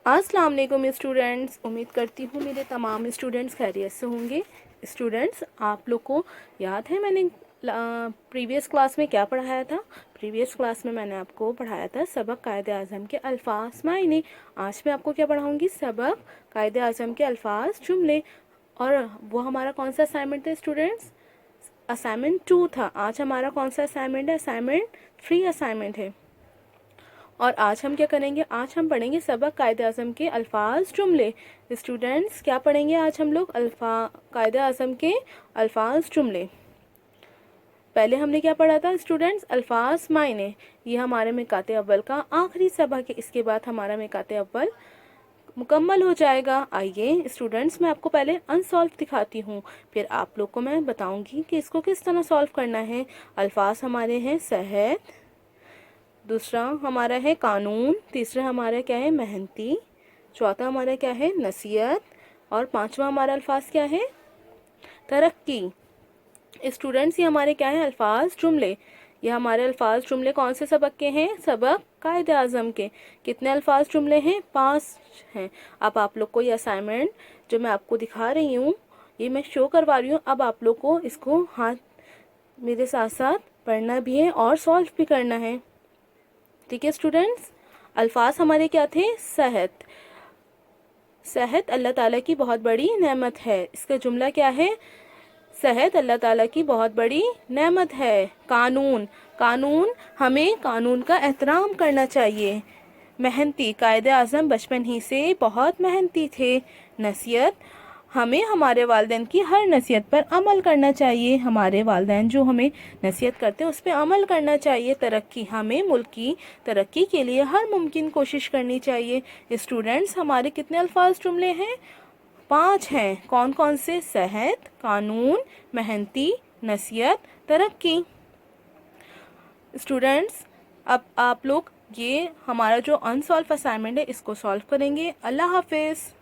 अस्सलाम वालेकुम स्टूडेंट्स। उम्मीद करती हूँ मेरे तमाम स्टूडेंट्स खैरियत से होंगे। स्टूडेंट्स, आप लोग को याद है मैंने प्रीवियस क्लास में क्या पढ़ाया था? प्रीवियस क्लास में मैंने आपको पढ़ाया था सबक कायदे आज़म के अल्फाज मायने। आज मैं आपको क्या पढ़ाऊँगी? सबक कायदे आज़म के अल्फाज जुमले। और वो हमारा कौन सा असाइनमेंट था स्टूडेंट्स? असाइनमेंट 2 था। आज हमारा कौन सा असाइनमेंट है? असाइनमेंट 3 असाइनमेंट है। और आज हम क्या करेंगे? आज हम पढ़ेंगे सबक कायदे आज़म के अल्फाज जुमले। स्टूडेंट्स, क्या पढ़ेंगे आज हम लोग? कायदे आज़म के अल्फाज जुमले। पहले हमने क्या पढ़ा था स्टूडेंट्स? अल्फाज मायने। ये हमारे मिकाते अव्वल का आखिरी सबक है। इसके बाद हमारा मिकाते अव्वल मुकम्मल हो जाएगा। आइए स्टूडेंट्स, मैं आपको पहले अनसॉल्व दिखाती हूँ, फिर आप लोग को मैं बताऊंगी कि इसको किस तरह सॉल्व करना है। अल्फाज हमारे हैं सेहत, दूसरा हमारा है कानून, तीसरा हमारा क्या है? मेहनती, चौथा हमारा क्या है? नसीहत, और पांचवा हमारा अल्फाज क्या है? तरक्की। स्टूडेंट्स, ये हमारे क्या है? अल्फाज जुमले। ये हमारे अल्फाज जुमले कौन से सबक के हैं? सबक कायदे आज़म के। कितने अल्फाज जुमले हैं? 5 हैं। अब आप लोग को ये असाइनमेंट जो मैं आपको दिखा रही हूँ, ये मैं शो करवा रही हूँ। अब आप लोग को इसको हाथ मेरे साथ साथ पढ़ना भी है और सॉल्व भी करना है। ठीक है स्टूडेंट्स? अल्फाज हमारे क्या थे? सेहत। सेहत अल्लाह ताला की बहुत बड़ी नेमत है। इसका जुमला क्या है? सेहत अल्लाह ताला की बहुत बड़ी नेमत है। कानून, कानून हमें कानून का एहतराम करना चाहिए। मेहनती, कायदे आज़म बचपन ही से बहुत मेहनती थे। नसीहत, हमें हमारे वालिदैन की हर नसीहत पर अमल करना चाहिए। हमारे वालिदैन जो हमें नसीहत करते हैं उस पर अमल करना चाहिए। तरक्की, हमें मुल्क की तरक्की के लिए हर मुमकिन कोशिश करनी चाहिए। स्टूडेंट्स, हमारे कितने अल्फाज जुमले हैं? 5 हैं। कौन कौन से? सेहत, कानून, मेहनती, नसीहत, तरक्की। स्टूडेंट्स, अब आप लोग ये हमारा जो अनसॉल्व असाइनमेंट है इसको सॉल्व करेंगे। अल्लाह हाफिज़।